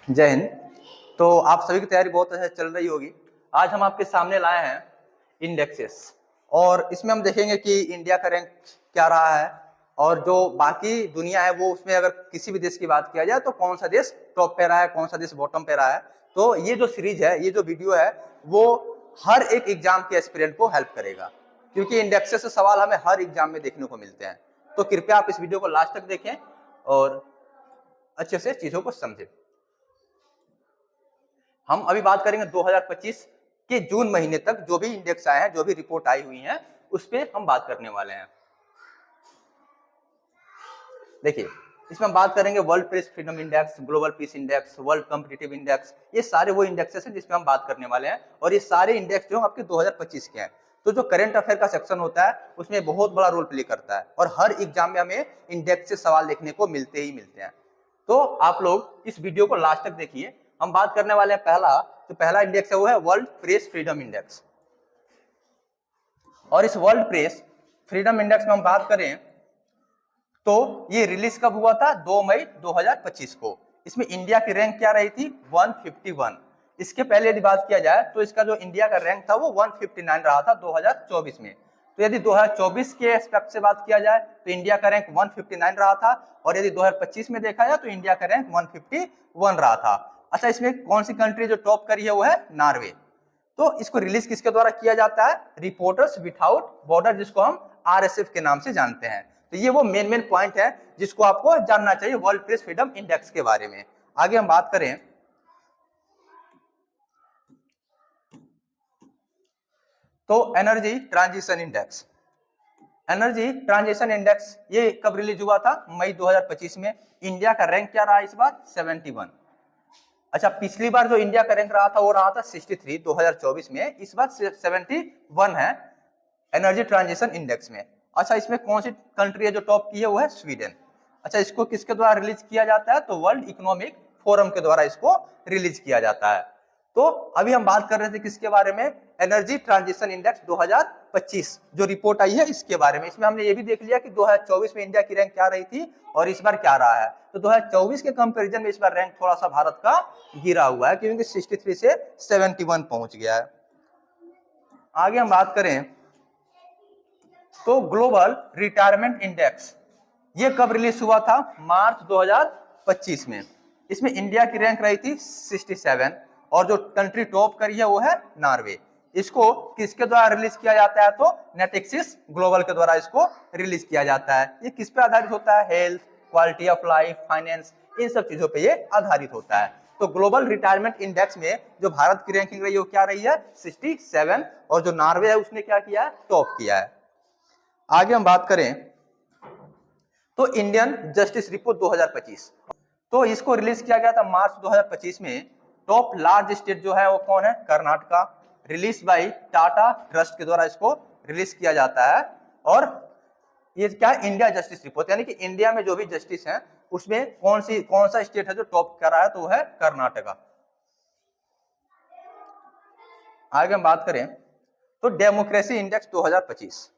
जय हिंद। तो आप सभी की तैयारी बहुत अच्छे चल रही होगी। आज हम आपके सामने लाए हैं इंडेक्सेस, और इसमें हम देखेंगे कि इंडिया का रैंक क्या रहा है, और जो बाकी दुनिया है वो उसमें अगर किसी भी देश की बात किया जाए तो कौन सा देश टॉप पे रहा है, कौन सा देश बॉटम पे रहा है। तो ये जो सीरीज है, ये जो वीडियो है, वो हर एक एग्जाम के एस्पिरेंट को हेल्प करेगा, क्योंकि इंडेक्सेस से सवाल हमें हर एग्जाम में देखने को मिलते हैं। तो कृपया आप इस वीडियो को लास्ट तक देखें और अच्छे से चीजों को समझें। हम अभी बात करेंगे 2025 के जून महीने तक जो भी इंडेक्स आए हैं, जो भी रिपोर्ट आई हुई है, उस पर हम बात करने वाले हैं। देखिए, इसमें हम बात करेंगे world press freedom index, global peace index, world competitive index. ये सारे वो इंडेक्सेस हैं जिसमें हम बात करने वाले हैं, और ये सारे इंडेक्स जो आपके 2025 के हैं। तो जो करंट अफेयर का सेक्शन होता है उसमें बहुत बड़ा रोल प्ले करता है, और हर एग्जाम में हमें इंडेक्स से सवाल देखने को मिलते ही मिलते हैं। तो आप लोग इस वीडियो को लास्ट तक देखिए। हम बात करने वाले हैं पहला इंडेक्स है वो है वर्ल्ड प्रेस फ्रीडम इंडेक्स। और इस वर्ल्ड प्रेस फ्रीडम इंडेक्स में हम बात करें तो ये रिलीज कब हुआ था? 2 मई 2025 को। इसमें इंडिया की रैंक क्या रही थी? 151। इसके पहले यदि बात किया जाए तो इसका जो इंडिया का रैंक था वो 159 रहा था 2024 में। तो यदि 2024 के एस्पेक्ट से बात किया जाए तो इंडिया का रैंक 159 रहा था, और यदि 2025 में देखा जाए तो इंडिया का रैंक 151 रहा था। अच्छा, इसमें कौन सी कंट्री जो टॉप करी है वो है नॉर्वे। तो इसको रिलीज किसके द्वारा किया जाता है? रिपोर्टर्स विदाउट बॉर्डर, जिसको हम आरएसएफ के नाम से जानते हैं। तो ये वो मेन पॉइंट है जिसको आपको जानना चाहिए वर्ल्ड प्रेस फ्रीडम इंडेक्स के बारे में। आगे हम बात करें तो energy transition index. Energy transition index ये कब रिलीज हुआ था? मई 2025 में। इंडिया का रैंक क्या रहा इस बार? 71। अच्छा, पिछली बार जो इंडिया का रैंक रहा था वो रहा था 63 2024 में। इस बार 71 है एनर्जी ट्रांजिशन इंडेक्स में। अच्छा, इसमें कौन सी कंट्री है जो टॉप की है? वो है स्वीडन। अच्छा, इसको किसके द्वारा रिलीज किया जाता है? तो वर्ल्ड इकोनॉमिक फोरम के द्वारा इसको रिलीज किया जाता है। तो अभी हम बात कर रहे थे किसके बारे में? एनर्जी ट्रांजिशन इंडेक्स 2025 जो रिपोर्ट आई है इसके बारे में। इसमें हमने ये भी देख लिया कि 2024 में इंडिया की रैंक क्या रही थी और इस बार क्या रहा है। तो 2024 के कंपैरिजन में इस बार रैंक थोड़ा सा भारत का गिरा हुआ है, क्योंकि 63 से 71 पहुंच गया है। आगे हम बात करें तो ग्लोबल रिटायरमेंट इंडेक्स ये कब रिलीज हुआ था? मार्च 2025 में। इसमें इंडिया की रैंक रही थी 67, और जो कंट्री टॉप करी है वो है नॉर्वे। इसको किसके द्वारा रिलीज किया जाता है? तो नेटएक्सिस ग्लोबल के द्वारा इसको रिलीज किया जाता है। ये किस पे आधारित होता है? Health, quality of life, finance, इन सब चीजों पे ये आधारित होता है। तो ग्लोबल रिटायरमेंट इंडेक्स में जो भारत की रैंकिंग रही है वो क्या रही है? 67, और जो नॉर्वे है उसने क्या किया है? टॉप किया है। आगे हम बात करें तो इंडियन जस्टिस रिपोर्ट 2025, तो इसको रिलीज किया गया था मार्च 2025 में। टॉप लार्ज स्टेट जो है वो कौन है? Karnataka. Release by Tata trust के द्वारा इसको रिलीज किया जाता है। और ये क्या है? इंडिया जस्टिस रिपोर्ट, यानी कि इंडिया में जो भी जस्टिस है उसमें कौन सा स्टेट है जो टॉप कर रहा है? तो वो है कर्नाटका। आगे हम बात करें तो डेमोक्रेसी इंडेक्स 2025,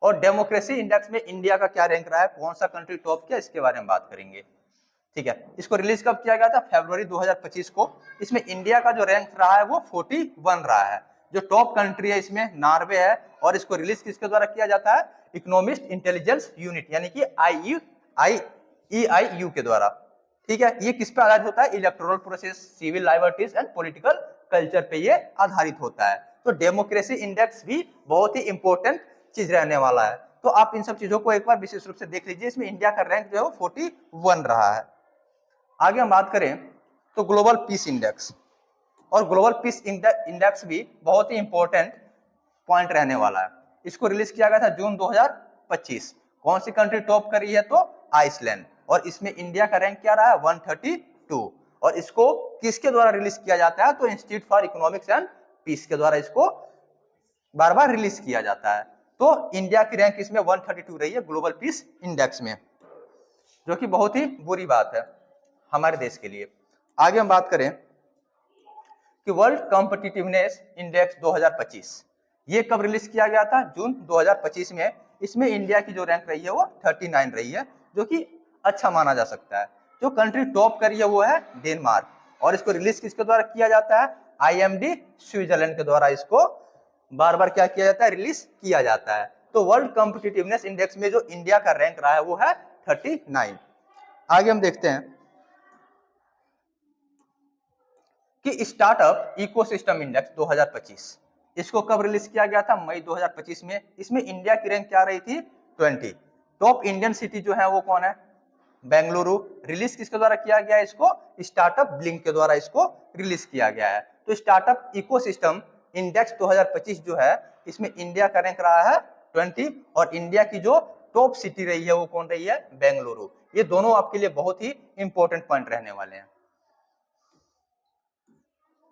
और डेमोक्रेसी इंडेक्स में इंडिया का क्या रैंक रहा है, कौन सा कंट्री टॉप किया, इसके बारे में बात करेंगे। ठीक है, इसको रिलीज कब किया गया था? फरवरी 2025 को। इसमें इंडिया का जो रैंक रहा है वो 41 रहा है। जो टॉप कंट्री है इसमें नॉर्वे है, और इसको रिलीज किसके द्वारा किया जाता है? इकोनॉमिस्ट इंटेलिजेंस यूनिट, यानी कि EIU के द्वारा। ठीक है, ये किस पे आधारित होता है? Electoral process, civil liberties and political culture पे ये आधारित होता है। तो डेमोक्रेसी इंडेक्स भी बहुत ही इंपॉर्टेंट चीज रहने वाला है। तो आप इन सब चीजों को एक बार विशेष रूप से देख लीजिए। इसमें इंडिया का रैंक जो है वो 41 रहा है। आगे हम बात करें तो ग्लोबल पीस इंडेक्स, और ग्लोबल पीस इंडेक्स भी बहुत ही इंपॉर्टेंट पॉइंट रहने वाला है। इसको रिलीज किया गया था जून 2025। कौन सी कंट्री टॉप करी है? तो आइसलैंड। और इसमें इंडिया का रैंक क्या रहा है? 132। और इसको किसके द्वारा रिलीज किया जाता है? तो institute for economics and peace के द्वारा इसको बार बार रिलीज किया जाता है। तो इंडिया की रैंक इसमें 132 रही है ग्लोबल पीस इंडेक्स में, जो कि बहुत ही बुरी बात है हमारे देश के लिए। आगे हम बात करें कि वर्ल्ड कॉम्पिटिटिवनेस इंडेक्स 2025 ये कब रिलीज किया गया था? जून 2025 में। इसमें इंडिया की जो रैंक रही है वो 39 रही है, जो कि अच्छा माना जा सकता है। जो कंट्री टॉप करी है वो है डेनमार्क, और इसको रिलीज किसके द्वारा किया जाता है? IMD स्विट्जरलैंड के द्वारा इसको बार बार क्या किया जाता है? रिलीज किया जाता है। तो वर्ल्ड कॉम्पिटिटिवनेस इंडेक्स में जो इंडिया का रैंक रहा है वो है 39। आगे हम देखते हैं कि स्टार्टअप इकोसिस्टम इंडेक्स 2025, इसको कब रिलीज किया गया था? मई 2025 में। इसमें इंडिया की रैंक क्या रही थी? 20। टॉप इंडियन सिटी जो है वो कौन है? बेंगलुरु। रिलीज किसके द्वारा किया गया है? इसको स्टार्टअप ब्लिंक के द्वारा इसको रिलीज किया गया है। तो स्टार्टअप इकोसिस्टम इंडेक्स 2025 जो है इसमें इंडिया का रैंक रहा है 20 और इंडिया की जो टॉप सिटी रही है वो कौन रही है? बेंगलुरु। ये दोनों आपके लिए बहुत ही इंपॉर्टेंट पॉइंट रहने वाले हैं।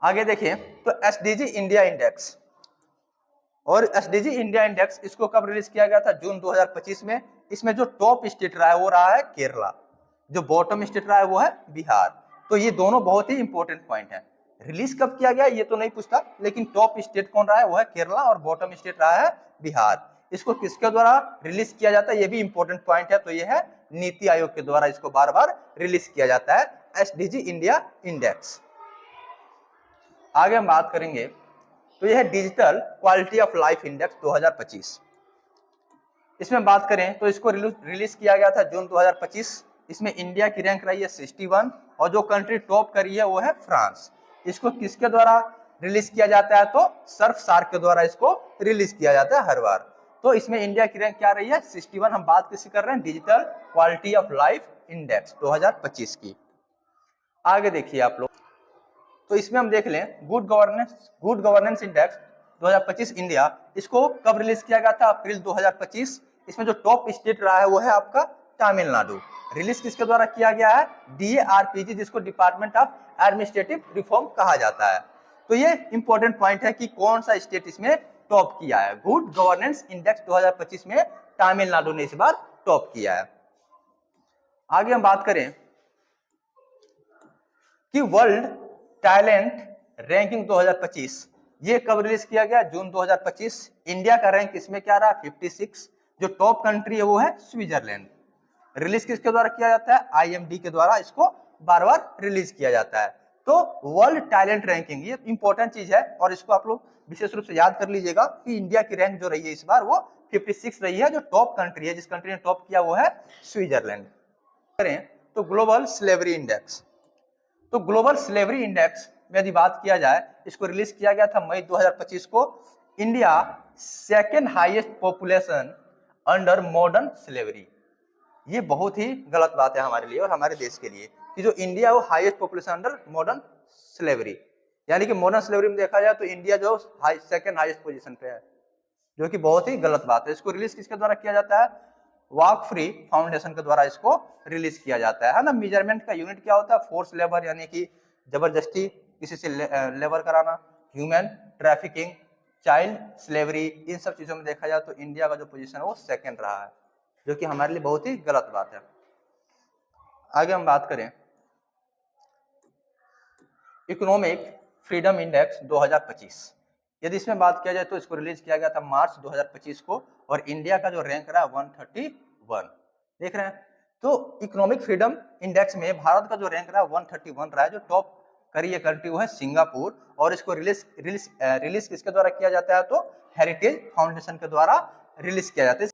आगे देखिए तो SDG इंडिया इंडेक्स, और SDG इंडिया इंडेक्स इसको कब रिलीज किया गया था? जून 2025 में। इसमें जो टॉप स्टेट रहा है वो रहा है केरला, जो बॉटम स्टेट रहा है वो है बिहार। तो ये दोनों बहुत ही इंपॉर्टेंट पॉइंट है। रिलीज कब किया गया ये तो नहीं पूछता, लेकिन टॉप स्टेट कौन रहा है? वो है केरला और बॉटम स्टेट रहा है बिहार। इसको किसके द्वारा रिलीज किया जाता है ये भी इंपॉर्टेंट पॉइंट है। तो ये है नीति आयोग के द्वारा इसको बार बार रिलीज किया जाता है SDG इंडिया इंडेक्स। आगे हम बात करेंगे तो यह है digital quality of life index 2025। इसमें बात करें तो इसको रिलीज किया गया था जून 2025। इसमें इंडिया की रैंक रही है 61 और जो कंट्री टॉप करी है वो है फ्रांस। इसको किसके द्वारा रिलीज किया जाता है? तो सर्फ सार्क के द्वारा इसको रिलीज किया जाता है हर बार। तो इसमें इंडिया की रैंक क्या रही है? 61। हम बात किसकी कर रहे हैं? Digital quality of life index 2025 की। आगे देखिए आप लोग, तो इसमें हम देख लें गुड गवर्नेंस इंडेक्स 2025 इंडिया, इसको कब रिलीज किया गया था? अप्रैल 2025। इसमें जो टॉप स्टेट रहा है वो है आपका तमिलनाडु। रिलीज किसके द्वारा किया गया है? DARPG, जिसको डिपार्टमेंट ऑफ एडमिनिस्ट्रेटिव रिफॉर्म कहा जाता है। तो ये इंपॉर्टेंट पॉइंट है कि कौन सा स्टेट इसमें टॉप किया है। गुड गवर्नेंस इंडेक्स 2025 में तमिलनाडु ने इस बार टॉप किया है। आगे हम बात करें कि वर्ल्ड टैलेंट रैंकिंग 2025 ये कब रिलीज किया गया? जून 2025। इंडिया का रैंक इसमें क्या रहा? 56। जो टॉप कंट्री है वो है स्विट्जरलैंड। रिलीज किसके द्वारा किया जाता है? IMD के द्वारा इसको बार बार रिलीज किया जाता है। तो वर्ल्ड टैलेंट रैंकिंग ये इंपॉर्टेंट चीज है और इसको आप लोग विशेष रूप से याद कर लीजिएगा कि इंडिया की रैंक जो रही है इस बार वो 56 रही है। जो टॉप कंट्री है, जिस कंट्री ने टॉप किया वो है स्विट्जरलैंड। करें तो ग्लोबल स्लेवरी इंडेक्स, तो ग्लोबल स्लेवरी इंडेक्स में यदि बात किया जाए, इसको रिलीज किया गया था मई 2025 को। India second highest population under modern slavery. ये बहुत ही गलत बात है हमारे लिए और हमारे देश के लिए कि जो इंडिया है वो highest population under modern slavery, यानी कि मॉडर्न स्लेवरी में देखा जाए तो इंडिया जो सेकेंड हाईएस्ट पोजीशन पे है, जो कि बहुत ही गलत बात है। इसको रिलीज किसके द्वारा किया जाता है? वॉक फ्री फाउंडेशन के द्वारा इसको रिलीज किया जाता है ना। मेजरमेंट का यूनिट क्या होता है? फोर्स लेबर, यानी कि जबरदस्ती किसी से लेबर कराना, ह्यूमन ट्रैफिकिंग, चाइल्ड स्लेवरी, इन सब चीजों में देखा जाए तो इंडिया का जो पोजीशन है वो सेकंड रहा है, जो कि हमारे लिए बहुत ही गलत बात है। आगे हम बात करें इकोनॉमिक फ्रीडम इंडेक्स 2025। यदि इसमें बात किया जाए तो इसको रिलीज किया गया था मार्च 2025 को और इंडिया का जो रैंक रहा 131। देख रहे हैं तो इकोनॉमिक फ्रीडम इंडेक्स में भारत का जो रैंक रहा 131 रहा है। जो टॉप करी कंट्री वो है सिंगापुर और इसको रिलीज किसके द्वारा किया जाता है? तो हेरिटेज फाउंडेशन के द्वारा रिलीज किया जाता है।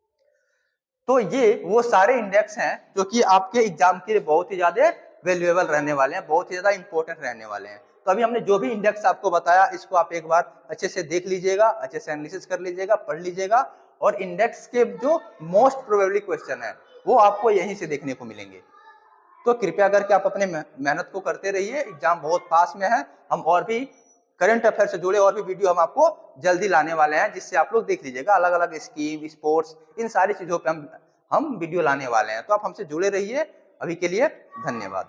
तो ये वो सारे इंडेक्स हैं जो कि आपके एग्जाम के लिए बहुत ही ज्यादा वैल्यूएबल रहने वाले हैं, बहुत ही ज्यादा इंपॉर्टेंट रहने वाले हैं। तो अभी हमने जो भी इंडेक्स आपको बताया इसको आप एक बार अच्छे से देख लीजिएगा, अच्छे से एनालिसिस कर लीजिएगा, पढ़ लीजिएगा और इंडेक्स के जो मोस्ट प्रोबेबली क्वेश्चन है वो आपको यहीं से देखने को मिलेंगे। तो कृपया करके आप अपने मेहनत को करते रहिए, एग्जाम बहुत पास में है। हम और भी करंट अफेयर से जुड़े और भी वीडियो हम आपको जल्दी लाने वाले हैं, जिससे आप लोग देख लीजिएगा। अलग अलग स्कीम, स्पोर्ट्स, इन सारी चीजों पे हम वीडियो लाने वाले हैं। तो आप हमसे जुड़े रहिए। अभी के लिए धन्यवाद।